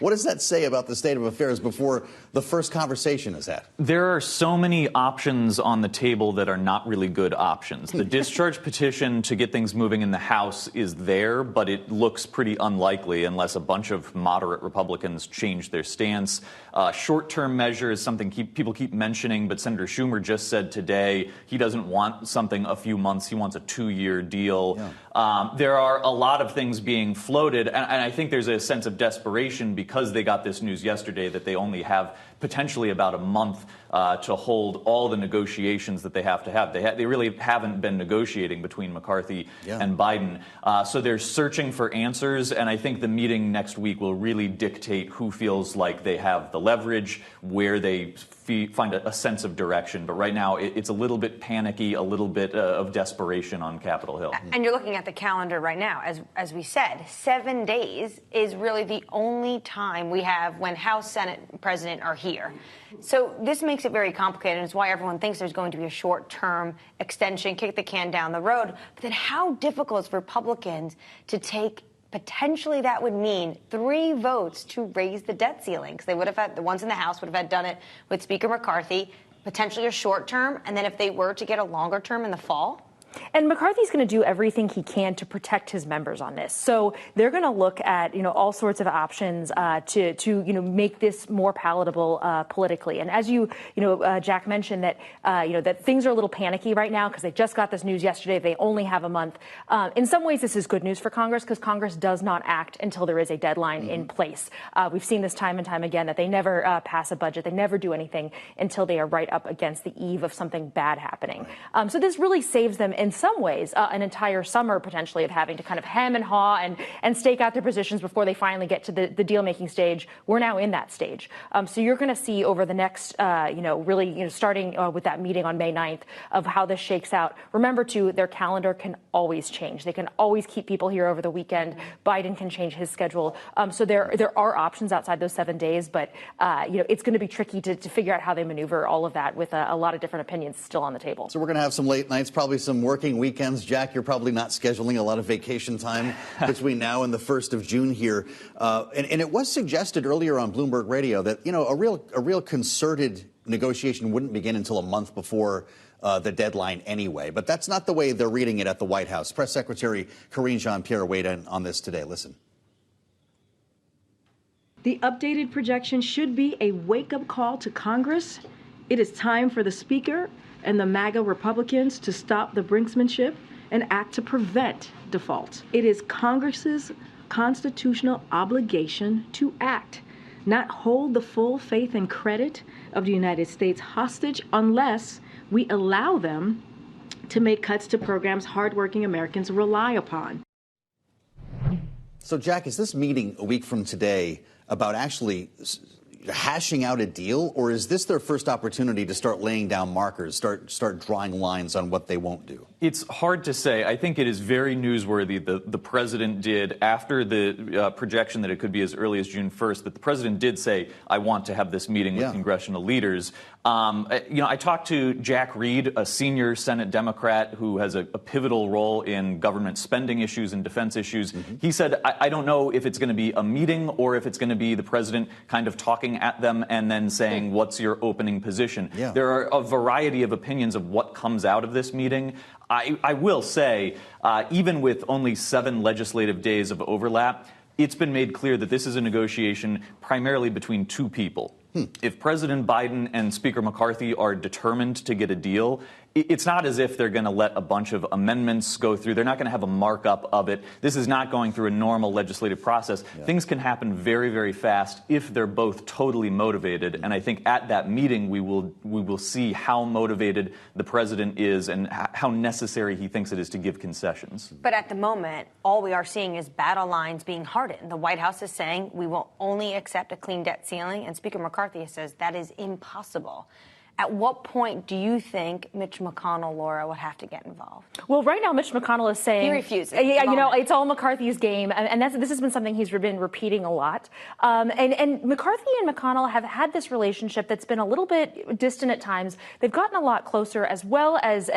What does that say about the state of affairs before the first conversation is had? There are so many options on the table that are not really good options. The discharge petition to get things moving in the House is there, but it looks pretty unlikely unless a bunch of moderate Republicans change their stance. Short-term measure is something people keep mentioning, but Senator Schumer just said today he doesn't want something a few months. He wants a 2-year deal. Yeah. There are a lot of things being floated, and I think there's a sense of desperation because they got this news yesterday that they only have potentially about a month to hold all the negotiations that they have to have. They really haven't been negotiating between McCarthy and Biden. So they're searching for answers, and I think the meeting next week will really dictate who feels like they have the leverage, where they find a sense of direction. But right now, it's a little bit panicky, a little bit of desperation on Capitol Hill. And you're looking at the calendar right now. As we said, 7 days is really the only time we have when House, Senate, and President are here. So this makes it very complicated, and it's why everyone thinks there's going to be a short-term extension, kick the can down the road. But then how difficult is for Republicans to take potentially that would mean 3 votes to raise the debt ceiling, because they would have had, the ones in the House would have had done it with Speaker McCarthy, potentially a short term, and then if they were to get a longer term in the fall. And McCarthy's going to do everything he can to protect his members on this. So they're going to look at, all sorts of options to make this more palatable politically. And as Jack mentioned that, that things are a little panicky right now because they just got this news yesterday. They only have a month. In some ways, this is good news for Congress because Congress does not act until there is a deadline in place. We've seen this time and time again that they never pass a budget. They never do anything until they are right up against the eve of something bad happening. So this really saves them in some ways, an entire summer potentially of having to kind of hem and haw and stake out their positions before they finally get to the deal-making stage. We're now in that stage. So you're going to see over the next, really, starting with that meeting on May 9th of how this shakes out. Remember, too, their calendar can always change. They can always keep people here over the weekend. Biden can change his schedule. So there are options outside those 7 days, but, it's going to be tricky to figure out how they maneuver all of that with a lot of different opinions still on the table. So we're going to have some late nights, probably some working weekends. Jack, you're probably not scheduling a lot of vacation time between now and the 1st of June here. And it was suggested earlier on Bloomberg Radio that, a real concerted negotiation wouldn't begin until a month before the deadline anyway. But that's not the way they're reading it at the White House. Press Secretary Karine Jean-Pierre weighed in on this today. Listen. The updated projection should be a wake-up call to Congress. It is time for the Speaker and the MAGA Republicans to stop the brinksmanship and act to prevent default. It is Congress's constitutional obligation to act, not hold the full faith and credit of the United States hostage unless we allow them to make cuts to programs hardworking Americans rely upon. So, Jack, is this meeting a week from today about actually hashing out a deal, or is this their first opportunity to start laying down markers, start drawing lines on what they won't do? It's hard to say. I think it is very newsworthy that the president did, after the projection that it could be as early as June 1st, that the president did say, I want to have this meeting with congressional leaders. I talked to Jack Reed, a senior Senate Democrat who has a pivotal role in government spending issues and defense issues. He said, I don't know if it's going to be a meeting or if it's going to be the president kind of talking at them and then saying, what's your opening position? There are a variety of opinions of what comes out of this meeting. I will say, even with only 7 legislative days of overlap, it's been made clear that this is a negotiation primarily between 2 people. If President Biden and Speaker McCarthy are determined to get a deal, it's not as if they're going to let a bunch of amendments go through. They're not going to have a markup of it. This is not going through a normal legislative process. Things can happen very, very fast if they're both totally motivated. And I think at that meeting, we will see how motivated the president is and how necessary he thinks it is to give concessions. But at the moment, all we are seeing is battle lines being hardened. The White House is saying we will only accept a clean debt ceiling, and Speaker McCarthy says that is impossible. At what point do you think Mitch McConnell, Laura, would have to get involved? Well, right now, Mitch McConnell is saying... He refuses. Yeah, it's all McCarthy's game. And this has been something he's been repeating a lot. And McCarthy and McConnell have had this relationship that's been a little bit distant at times. They've gotten a lot closer, as well as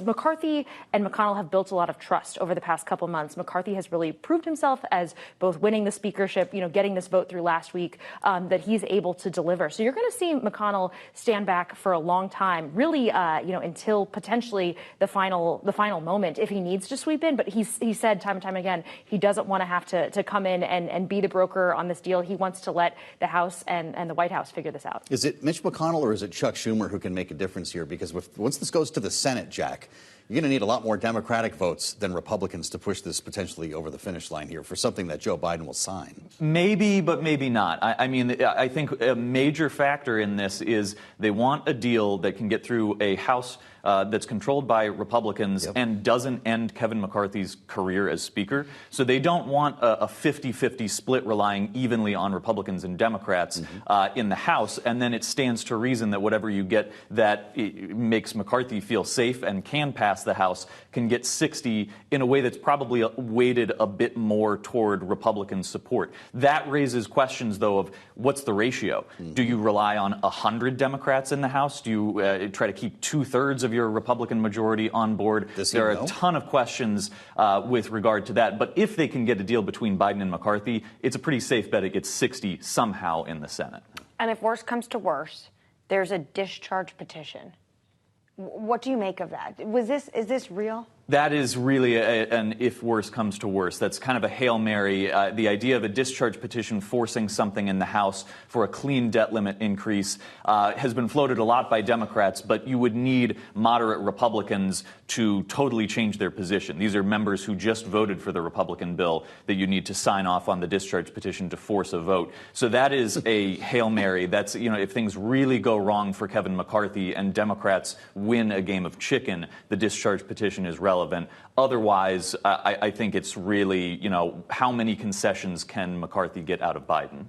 McCarthy and McConnell have built a lot of trust over the past couple months. McCarthy has really proved himself as both winning the speakership, getting this vote through last week, that he's able to deliver. So you're going to see McConnell stand back for a long time, really, until potentially the final moment, if he needs to sweep in. But he said time and time again, he doesn't want to have to come in and be the broker on this deal. He wants to let the House and the White House figure this out. Is it Mitch McConnell or is it Chuck Schumer who can make a difference here? Because once this goes to the Senate, Jack, you're going to need a lot more Democratic votes than Republicans to push this potentially over the finish line here for something that Joe Biden will sign. Maybe, but maybe not. I think a major factor in this is they want a deal that can get through a House that's controlled by Republicans and doesn't end Kevin McCarthy's career as Speaker. So they don't want a 50-50 split relying evenly on Republicans and Democrats in the House. And then it stands to reason that whatever you get that makes McCarthy feel safe and can pass the House can get 60 in a way that's probably weighted a bit more toward Republican support. That raises questions, though, of what's the ratio? Do you rely on 100 Democrats in the House? Do you try to keep 2/3 of your Republican majority on board? There are a ton of questions with regard to that. But if they can get a deal between Biden and McCarthy, it's a pretty safe bet it gets 60 somehow in the Senate. And if worse comes to worse, there's a discharge petition. What do you make of that? Is this real? That is really an if worse comes to worse. That's kind of a Hail Mary. The idea of a discharge petition forcing something in the House for a clean debt limit increase has been floated a lot by Democrats, but you would need moderate Republicans to totally change their position. These are members who just voted for the Republican bill that you need to sign off on the discharge petition to force a vote. So that is a Hail Mary. That's, if things really go wrong for Kevin McCarthy and Democrats win a game of chicken, the discharge petition is relevant. Otherwise, I think it's really, how many concessions can McCarthy get out of Biden?